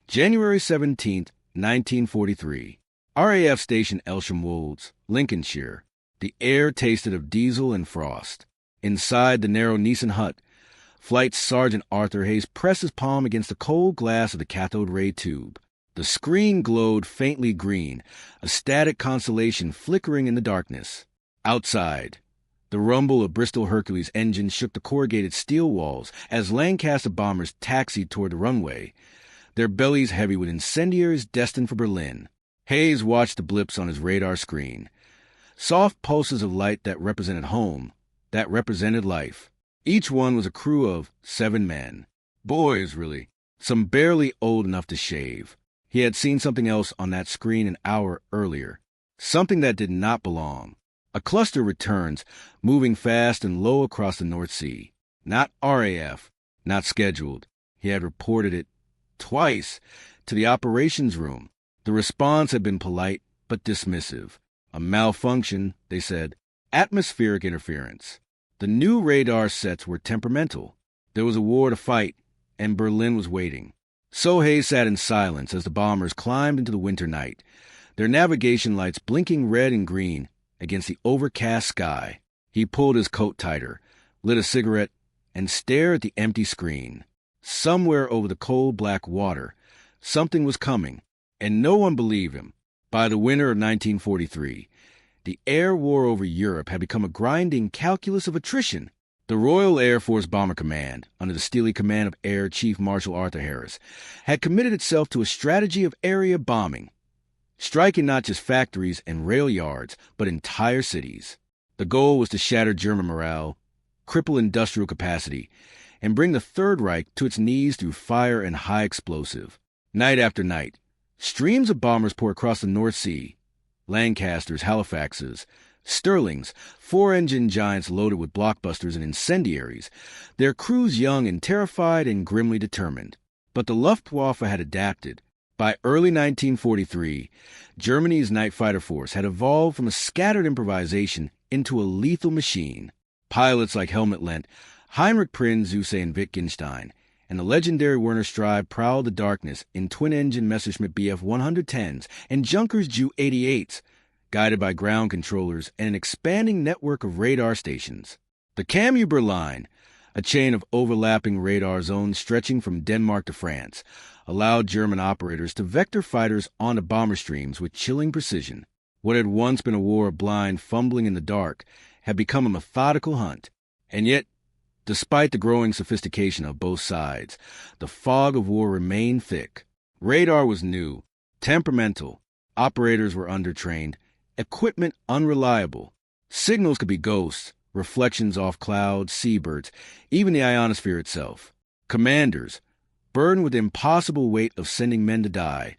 January 17, 1943. RAF Station Elsham Wolds, Lincolnshire. The air tasted of diesel and frost. Inside the narrow Neeson hut, Flight Sergeant Arthur Hayes pressed his palm against the cold glass of the cathode ray tube. The screen glowed faintly green, a static constellation flickering in the darkness. Outside, the rumble of Bristol Hercules engines shook the corrugated steel walls as Lancaster bombers taxied toward the runway, their bellies heavy with incendiaries destined for Berlin. Hayes watched the blips on his radar screen. Soft pulses of light that represented home, that represented life. Each one was a crew of 7 men. Boys, really. Some barely old enough to shave. He had seen something else on that screen an hour earlier. Something that did not belong. A cluster returns, moving fast and low across the North Sea. Not RAF, not scheduled. He had reported it twice to the operations room. The response had been polite but dismissive. A malfunction, they said. Atmospheric interference. The new radar sets were temperamental. There was a war to fight, and Berlin was waiting. So Hayes sat in silence as the bombers climbed into the winter night, their navigation lights blinking red and green against the overcast sky. He pulled his coat tighter, lit a cigarette, and stared at the empty screen. Somewhere over the cold black water, something was coming, and no one believed him. By the winter of 1943, the air war over Europe had become a grinding calculus of attrition. The Royal Air Force Bomber Command, under the steely command of Air Chief Marshal Arthur Harris, had committed itself to a strategy of area bombing, striking not just factories and rail yards, but entire cities. The goal was to shatter German morale, cripple industrial capacity, and bring the Third Reich to its knees through fire and high explosive. Night after night, streams of bombers poured across the North Sea. Lancasters, Halifaxes, Sterlings, 4-engine giants loaded with blockbusters and incendiaries, their crews young and terrified and grimly determined. But the Luftwaffe had adapted. By early 1943, Germany's night fighter force had evolved from a scattered improvisation into a lethal machine. Pilots like Helmut Lent, Heinrich Prinz, Zuse, and Wittgenstein, and the legendary Werner Strive prowled the darkness in twin-engine Messerschmitt Bf 110s and Junkers Ju 88s, guided by ground controllers and an expanding network of radar stations. The Camu line, a chain of overlapping radar zones stretching from Denmark to France, allowed German operators to vector fighters onto bomber streams with chilling precision. What had once been a war of blind fumbling in the dark had become a methodical hunt. And yet, despite the growing sophistication of both sides, the fog of war remained thick. Radar was new, temperamental, operators were undertrained, equipment unreliable. Signals could be ghosts, reflections off clouds, seabirds, even the ionosphere itself. Commanders, burdened with the impossible weight of sending men to die,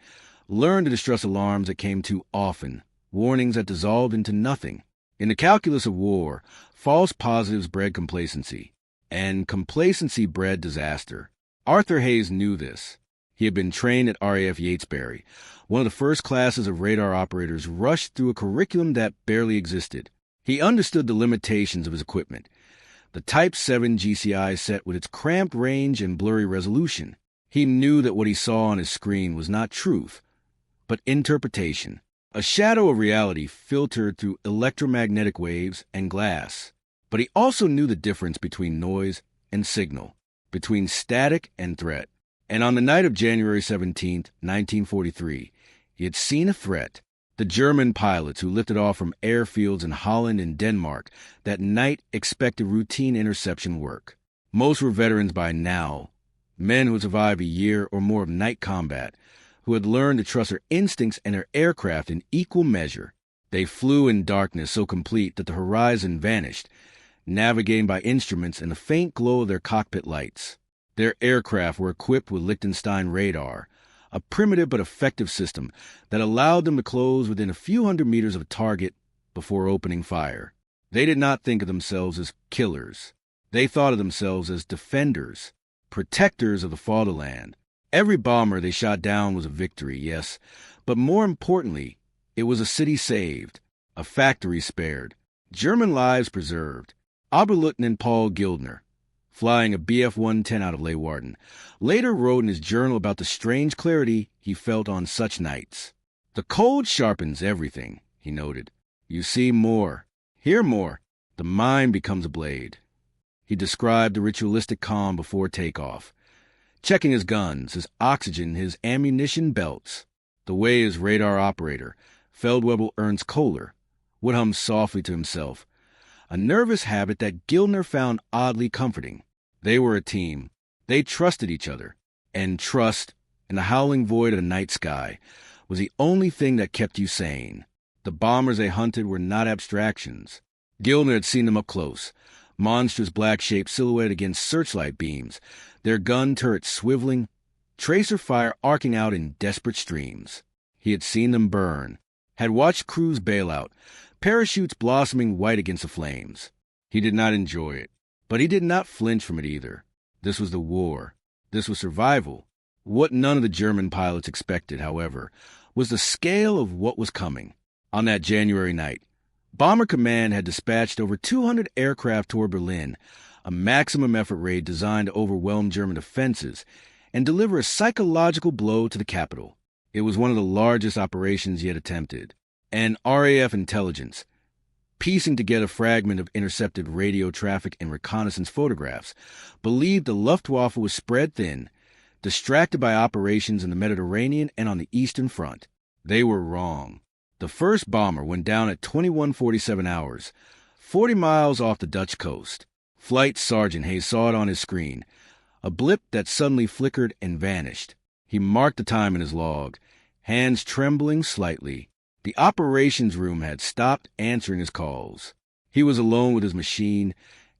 learned to distrust alarms that came too often, warnings that dissolved into nothing. In the calculus of war, false positives bred complacency, and complacency bred disaster. Arthur Hayes knew this. He had been trained at RAF Yatesbury, one of the first classes of radar operators rushed through a curriculum that barely existed. He understood the limitations of his equipment, the Type 7 GCI set with its cramped range and blurry resolution. He knew that what he saw on his screen was not truth, but interpretation, a shadow of reality filtered through electromagnetic waves and glass. But he also knew the difference between noise and signal, between static and threat. And on the night of January 17, 1943, he had seen a threat. The German pilots who lifted off from airfields in Holland and Denmark that night expected routine interception work. Most were veterans by now, men who had survived a year or more of night combat, who had learned to trust their instincts and their aircraft in equal measure. They flew in darkness so complete that the horizon vanished, navigating by instruments in the faint glow of their cockpit lights. Their aircraft were equipped with Liechtenstein radar, a primitive but effective system that allowed them to close within a few hundred meters of a target before opening fire. They did not think of themselves as killers. They thought of themselves as defenders, protectors of the fatherland. Every bomber they shot down was a victory, yes, but more importantly, it was a city saved, a factory spared, German lives preserved. Oberleutnant Paul Gildner, flying a Bf-110 out of Leeuwarden, later wrote in his journal about the strange clarity he felt on such nights. "The cold sharpens everything," he noted. "You see more, hear more. The mind becomes a blade." He described the ritualistic calm before takeoff, checking his guns, his oxygen, his ammunition belts, the way his radar operator, Feldwebel Ernst Kohler, would hum softly to himself, a nervous habit that Gildner found oddly comforting. They were a team. They trusted each other. And trust, in the howling void of the night sky, was the only thing that kept you sane. The bombers they hunted were not abstractions. Gildner had seen them up close, monstrous black-shaped silhouette against searchlight beams, their gun turrets swiveling, tracer fire arcing out in desperate streams. He had seen them burn, had watched crews bail out, parachutes blossoming white against the flames. He did not enjoy it, but he did not flinch from it either. This was the war. This was survival. What none of the German pilots expected, however, was the scale of what was coming. On that January night, Bomber Command had dispatched over 200 aircraft toward Berlin, a maximum effort raid designed to overwhelm German defenses and deliver a psychological blow to the capital. It was one of the largest operations yet attempted. And RAF intelligence, piecing together a fragment of intercepted radio traffic and reconnaissance photographs, believed the Luftwaffe was spread thin, distracted by operations in the Mediterranean and on the Eastern Front. They were wrong. The first bomber went down at 21:47 hours, 40 miles off the Dutch coast. Flight Sergeant Hayes saw it on his screen, a blip that suddenly flickered and vanished. He marked the time in his log, hands trembling slightly. The operations room had stopped answering his calls. He was alone with his machine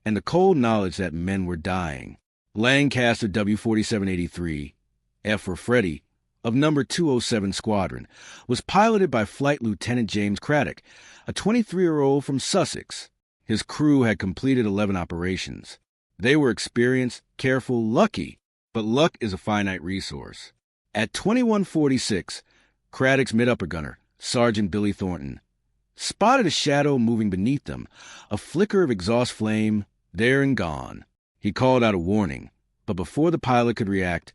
and the cold knowledge that men were dying. Lancaster W-4783, F for Freddy, of No. 207 Squadron, was piloted by Flight Lieutenant James Craddock, a 23-year-old from Sussex. His crew had completed 11 operations. They were experienced, careful, lucky, but luck is a finite resource. At 21:46, Craddock's mid-upper gunner, Sergeant Billy Thornton, spotted a shadow moving beneath them, a flicker of exhaust flame, there and gone. He called out a warning, but before the pilot could react,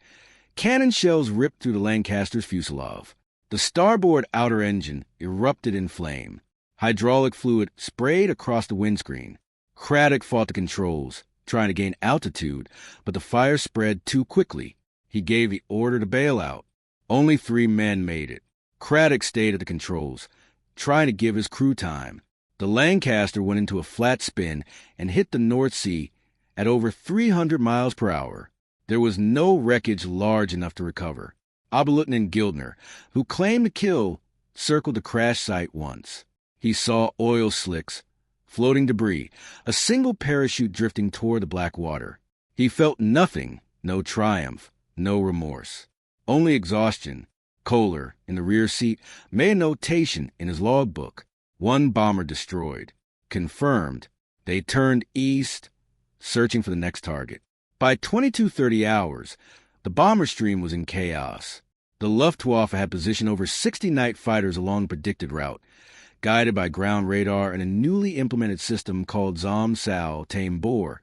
cannon shells ripped through the Lancaster's fuselage. The starboard outer engine erupted in flame. Hydraulic fluid sprayed across the windscreen. Craddock fought the controls, trying to gain altitude, but the fire spread too quickly. He gave the order to bail out. Only 3 men made it. Craddock stayed at the controls, trying to give his crew time. The Lancaster went into a flat spin and hit the North Sea at over 300 miles per hour. There was no wreckage large enough to recover. Oberleutnant Gildner, who claimed the kill, circled the crash site once. He saw oil slicks, floating debris, a single parachute drifting toward the black water. He felt nothing, no triumph, no remorse, only exhaustion. Kohler, in the rear seat, made a notation in his logbook. 1 bomber destroyed. Confirmed. They turned east, searching for the next target. By 22:30 hours, the bomber stream was in chaos. The Luftwaffe had positioned over 60 night fighters along the predicted route, guided by ground radar and a newly implemented system called Zom-Sal Tame Boer,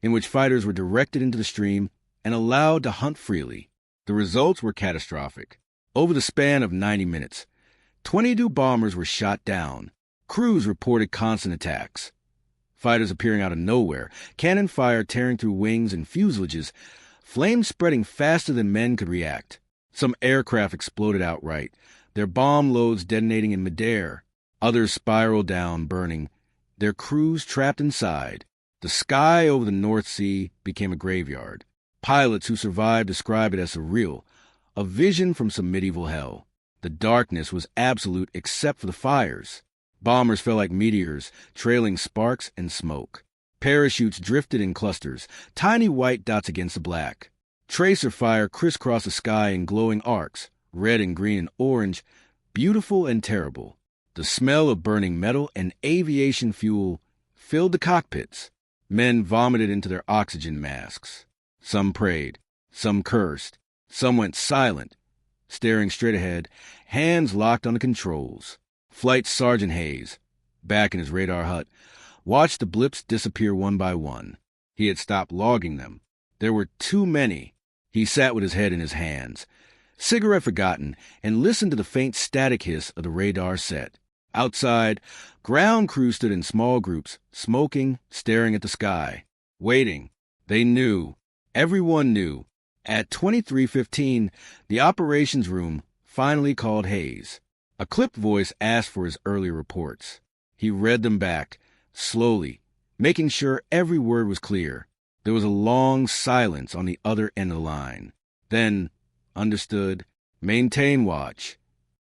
in which fighters were directed into the stream and allowed to hunt freely. The results were catastrophic. Over the span of 90 minutes, 22 bombers were shot down. Crews reported constant attacks. Fighters appearing out of nowhere, cannon fire tearing through wings and fuselages, flames spreading faster than men could react. Some aircraft exploded outright, their bomb loads detonating in midair. Others spiraled down, burning, their crews trapped inside. The sky over the North Sea became a graveyard. Pilots who survived described it as surreal, a vision from some medieval hell. The darkness was absolute except for the fires. Bombers fell like meteors, trailing sparks and smoke. Parachutes drifted in clusters, tiny white dots against the black. Tracer fire crisscrossed the sky in glowing arcs, red and green and orange, beautiful and terrible. The smell of burning metal and aviation fuel filled the cockpits. Men vomited into their oxygen masks. Some prayed, some cursed. Some went silent, staring straight ahead, hands locked on the controls. Flight Sergeant Hayes, back in his radar hut, watched the blips disappear one by one. He had stopped logging them. There were too many. He sat with his head in his hands, cigarette forgotten, and listened to the faint static hiss of the radar set. Outside, ground crews stood in small groups, smoking, staring at the sky, waiting. They knew. Everyone knew. At 23:15, the operations room finally called Hayes. A clipped voice asked for his earlier reports. He read them back, slowly, making sure every word was clear. There was a long silence on the other end of the line. Then, understood, maintain watch.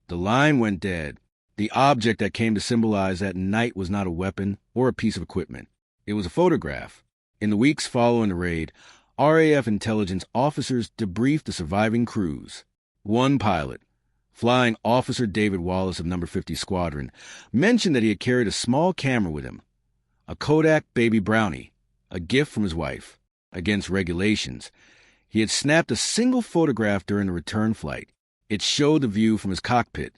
The line went dead. The object that came to symbolize that night was not a weapon or a piece of equipment. It was a photograph. In the weeks following the raid, RAF intelligence officers debriefed the surviving crews. One pilot, Flying Officer David Wallace of No. 50 Squadron, mentioned that he had carried a small camera with him, a Kodak Baby Brownie, a gift from his wife. Against regulations, he had snapped a single photograph during the return flight. It showed the view from his cockpit,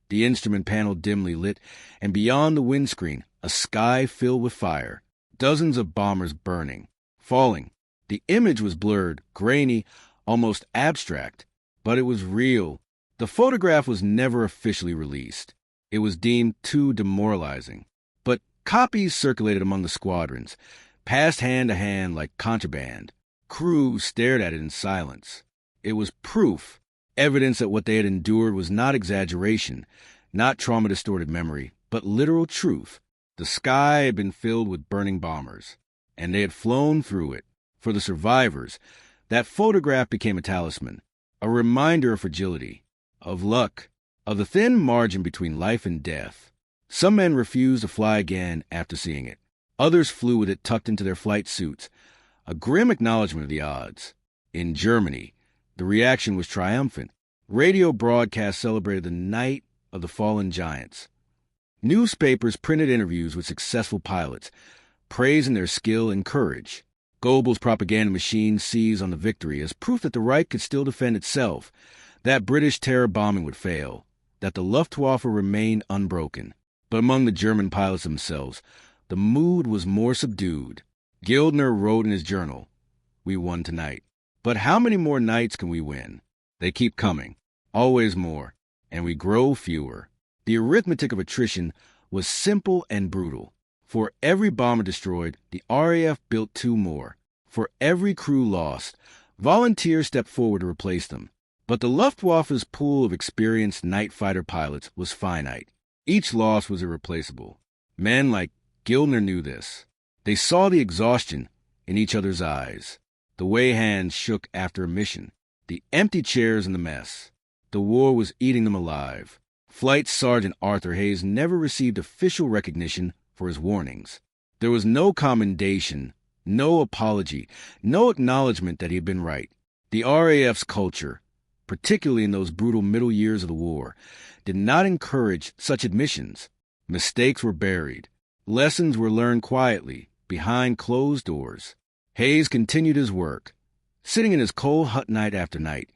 the instrument panel dimly lit, and beyond the windscreen, a sky filled with fire, dozens of bombers burning, falling. The image was blurred, grainy, almost abstract, but it was real. The photograph was never officially released. It was deemed too demoralizing. But copies circulated among the squadrons, passed hand to hand like contraband. Crews stared at it in silence. It was proof, evidence that what they had endured was not exaggeration, not trauma-distorted memory, but literal truth. The sky had been filled with burning bombers, and they had flown through it. For the survivors, that photograph became a talisman, a reminder of fragility, of luck, of the thin margin between life and death. Some men refused to fly again after seeing it. Others flew with it tucked into their flight suits, a grim acknowledgement of the odds. In Germany, the reaction was triumphant. Radio broadcasts celebrated the night of the fallen giants. Newspapers printed interviews with successful pilots, praising their skill and courage. Goebbels' propaganda machine seized on the victory as proof that the Reich could still defend itself, that British terror bombing would fail, that the Luftwaffe remained unbroken. But among the German pilots themselves, the mood was more subdued. Gildner wrote in his journal, "We won tonight. But how many more nights can we win? They keep coming, always more, and we grow fewer." The arithmetic of attrition was simple and brutal. For every bomber destroyed, the RAF built 2 more. For every crew lost, volunteers stepped forward to replace them. But the Luftwaffe's pool of experienced night fighter pilots was finite. Each loss was irreplaceable. Men like Gildner knew this. They saw the exhaustion in each other's eyes, the way hands shook after a mission, the empty chairs in the mess. The war was eating them alive. Flight Sergeant Arthur Hayes never received official recognition for his warnings. There was no commendation, no apology, no acknowledgement that he had been right. The RAF's culture, particularly in those brutal middle years of the war, did not encourage such admissions. Mistakes were buried. Lessons were learned quietly, behind closed doors. Hayes continued his work, sitting in his cold hut night after night,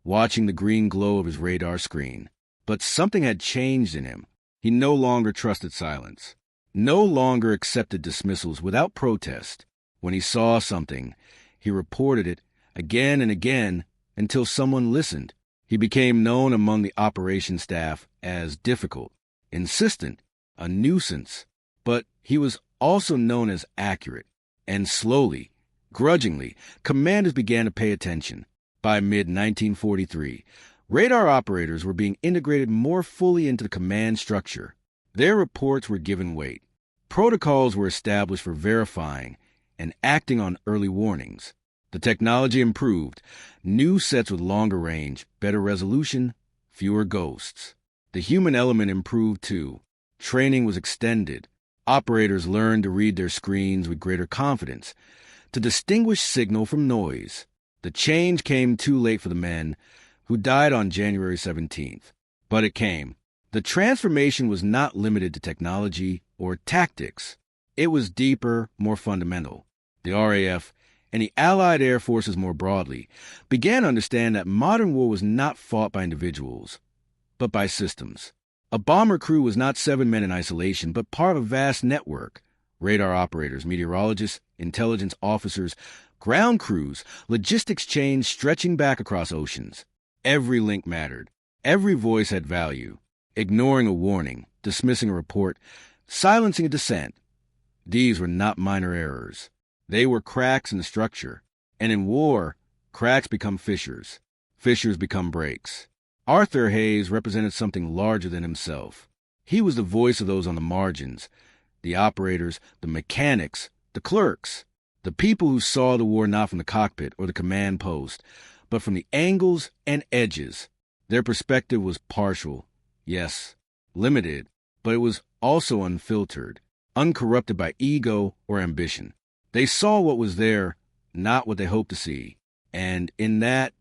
watching the green glow of his radar screen. But something had changed in him. He no longer trusted silence, no longer accepted dismissals without protest. When he saw something, he reported it again and again until someone listened. He became known among the operations staff as difficult, insistent, a nuisance. But he was also known as accurate. And slowly, grudgingly, commanders began to pay attention. By mid-1943, radar operators were being integrated more fully into the command structure. Their reports were given weight. Protocols were established for verifying and acting on early warnings. The technology improved. New sets with longer range, better resolution, fewer ghosts. The human element improved too. Training was extended. Operators learned to read their screens with greater confidence, to distinguish signal from noise. The change came too late for the men who died on January 17th. But it came. The transformation was not limited to technology or tactics. It was deeper, more fundamental. The RAF, and the Allied air forces more broadly, began to understand that modern war was not fought by individuals, but by systems. A bomber crew was not 7 men in isolation, but part of a vast network. Radar operators, meteorologists, intelligence officers, ground crews, logistics chains stretching back across oceans. Every link mattered. Every voice had value. Ignoring a warning, dismissing a report, silencing a dissent. These were not minor errors. They were cracks in the structure. And in war, cracks become fissures. Fissures become breaks. Arthur Hayes represented something larger than himself. He was the voice of those on the margins, the operators, the mechanics, the clerks, the people who saw the war not from the cockpit or the command post, but from the angles and edges. Their perspective was partial, yes, limited, but it was also unfiltered, uncorrupted by ego or ambition. They saw what was there, not what they hoped to see, and in that,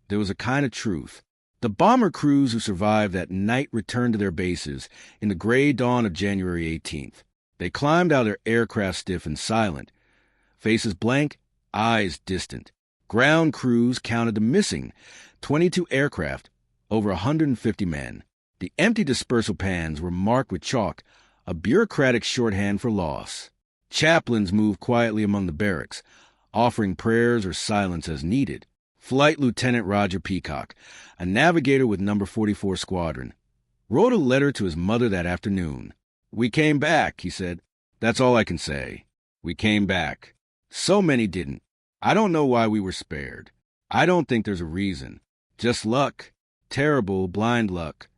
there was a kind of truth. The bomber crews who survived that night returned to their bases in the gray dawn of January 18th. They climbed out of their aircraft stiff and silent, faces blank, eyes distant. Ground crews counted the missing 22 aircraft, over 150 men. The empty dispersal pans were marked with chalk, a bureaucratic shorthand for loss. Chaplains moved quietly among the barracks, offering prayers or silence as needed. Flight Lieutenant Roger Peacock, a navigator with No. 44 Squadron, wrote a letter to his mother that afternoon. "We came back," he said. "That's all I can say. We came back. So many didn't. I don't know why we were spared. I don't think there's a reason. Just luck. Terrible, blind luck."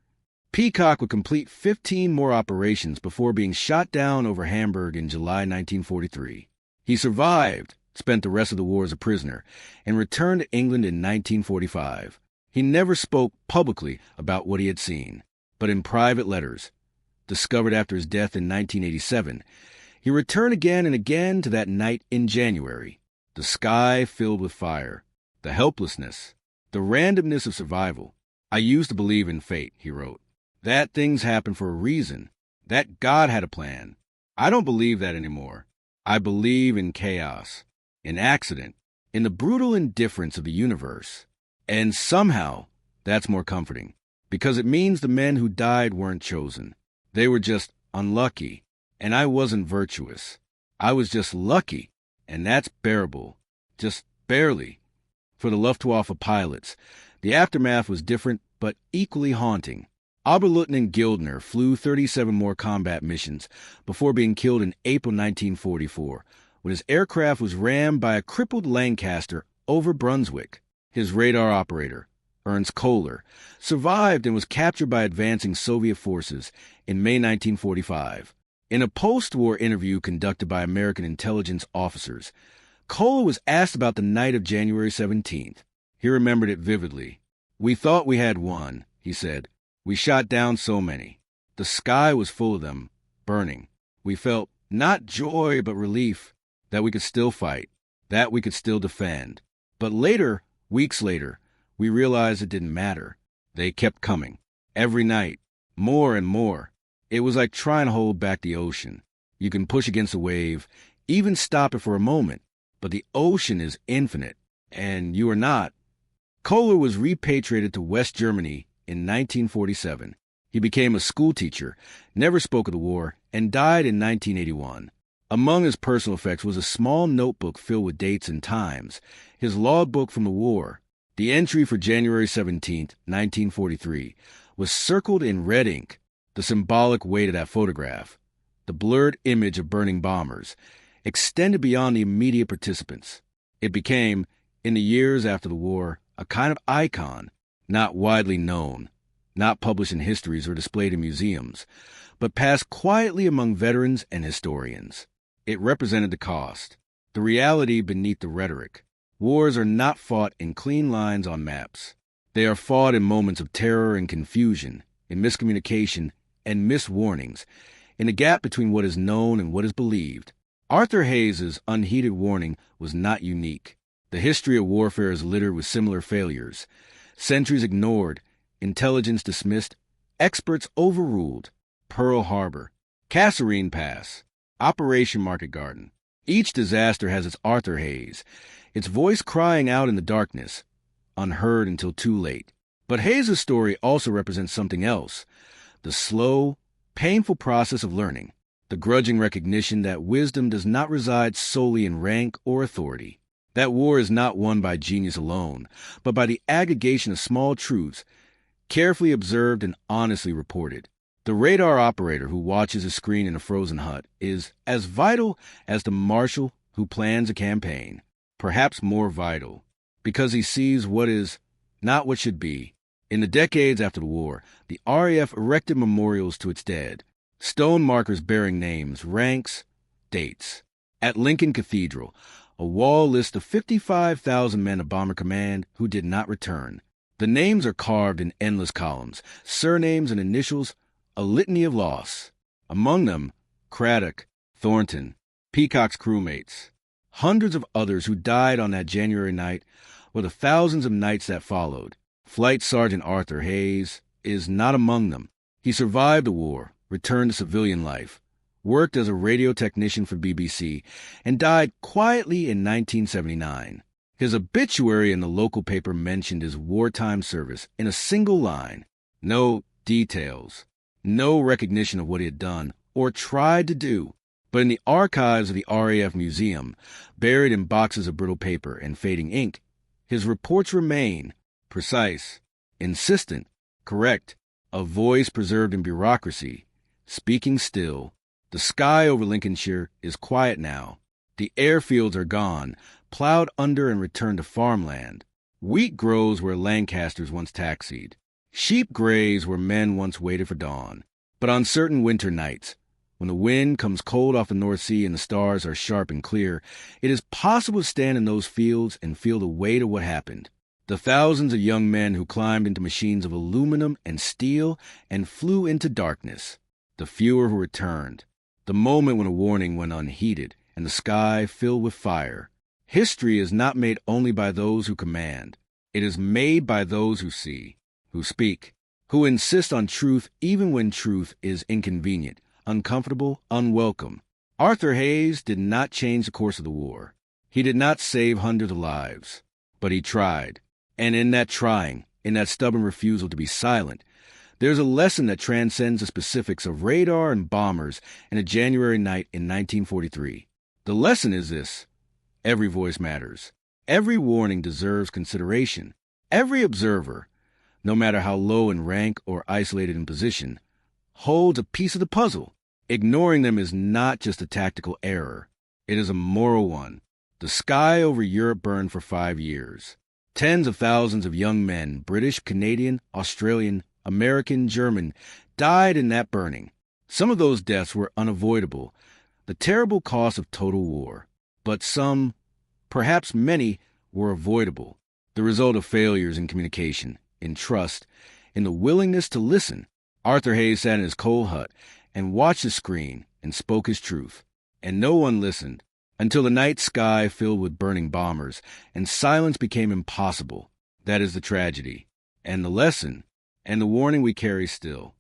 Peacock would complete 15 more operations before being shot down over Hamburg in July 1943. He survived, spent the rest of the war as a prisoner, and returned to England in 1945. He never spoke publicly about what he had seen, but in private letters, discovered after his death in 1987, he returned again and again to that night in January. The sky filled with fire, the helplessness, the randomness of survival. "I used to believe in fate," he wrote. "That things happen for a reason, that God had a plan. I don't believe that anymore. I believe in chaos, in accident, in the brutal indifference of the universe. And somehow, that's more comforting, because it means the men who died weren't chosen. They were just unlucky, and I wasn't virtuous. I was just lucky, and that's bearable, just barely." For the Luftwaffe pilots, the aftermath was different but equally haunting. Oberleutnant Gildner flew 37 more combat missions before being killed in April 1944, when his aircraft was rammed by a crippled Lancaster over Brunswick. His radar operator, Ernst Kohler, survived and was captured by advancing Soviet forces in May 1945. In a post-war interview conducted by American intelligence officers, Kohler was asked about the night of January 17th. He remembered it vividly. "We thought we had won," he said. "We shot down so many. The sky was full of them, burning. We felt not joy but relief, that we could still fight, that we could still defend. But later, weeks later, we realized it didn't matter. They kept coming. Every night. More and more. It was like trying to hold back the ocean. You can push against a wave, even stop it for a moment, but the ocean is infinite, and you are not." Kohler was repatriated to West Germany in 1947. He became a schoolteacher, never spoke of the war, and died in 1981. Among his personal effects was a small notebook filled with dates and times, his logbook from the war. The entry for January 17, 1943, was circled in red ink, the symbolic weight of that photograph. The blurred image of burning bombers extended beyond the immediate participants. It became, in the years after the war, a kind of icon, not widely known, not published in histories or displayed in museums, but passed quietly among veterans and historians. It represented the cost, the reality beneath the rhetoric. Wars are not fought in clean lines on maps. They are fought in moments of terror and confusion, in miscommunication and missed warnings, in the gap between what is known and what is believed. Arthur Hayes's unheeded warning was not unique. The history of warfare is littered with similar failures. Centuries ignored, intelligence dismissed, experts overruled. Pearl Harbor, Kasserine Pass, Operation Market Garden. Each disaster has its Arthur Hayes, its voice crying out in the darkness, unheard until too late. But Hayes' story also represents something else, the slow, painful process of learning. the grudging recognition that wisdom does not reside solely in rank or authority, that war is not won by genius alone, but by the aggregation of small truths, carefully observed and honestly reported. The radar operator who watches a screen in a frozen hut is as vital as the marshal who plans a campaign, perhaps more vital, because he sees what is, not what should be. In the decades after the war, the RAF erected memorials to its dead, stone markers bearing names, ranks, dates. At Lincoln Cathedral, a wall lists the 55,000 men of Bomber Command who did not return. The names are carved in endless columns, surnames and initials, a litany of loss. Among them, Craddock, Thornton, Peacock's crewmates, hundreds of others who died on that January night, or the thousands of nights that followed. Flight Sergeant Arthur Hayes is not among them. He survived the war, returned to civilian life, worked as a radio technician for BBC, and died quietly in 1979. His obituary in the local paper mentioned his wartime service in a single line. No details, no recognition of what he had done or tried to do. But in the archives of the RAF Museum, buried in boxes of brittle paper and fading ink, his reports remain precise, insistent, correct, a voice preserved in bureaucracy, speaking still. The sky over Lincolnshire is quiet now. The airfields are gone, plowed under and returned to farmland. Wheat grows where Lancasters once taxied. Sheep graze where men once waited for dawn. But on certain winter nights, when the wind comes cold off the North Sea and the stars are sharp and clear, it is possible to stand in those fields and feel the weight of what happened. The thousands of young men who climbed into machines of aluminum and steel and flew into darkness. The fewer who returned. The moment when a warning went unheeded and the sky filled with fire. History is not made only by those who command. It is made by those who see, who speak, who insist on truth even when truth is inconvenient, uncomfortable, unwelcome. Arthur Hayes did not change the course of the war. He did not save hundreds of lives, but he tried. And in that trying, in that stubborn refusal to be silent, there's a lesson that transcends the specifics of radar and bombers in a January night in 1943. The lesson is this: every voice matters. Every warning deserves consideration. Every observer, no matter how low in rank or isolated in position, holds a piece of the puzzle. Ignoring them is not just a tactical error. It is a moral one. The sky over Europe burned for 5 years. Tens of thousands of young men, British, Canadian, Australian, American, German, died in that burning. Some of those deaths were unavoidable, the terrible cost of total war. But some, perhaps many, were avoidable, the result of failures in communication, in trust, in the willingness to listen. Arthur Hayes sat in his coal hut and watched the screen and spoke his truth. And no one listened, until the night sky filled with burning bombers, and silence became impossible. That is the tragedy, and the lesson, and the warning we carry still.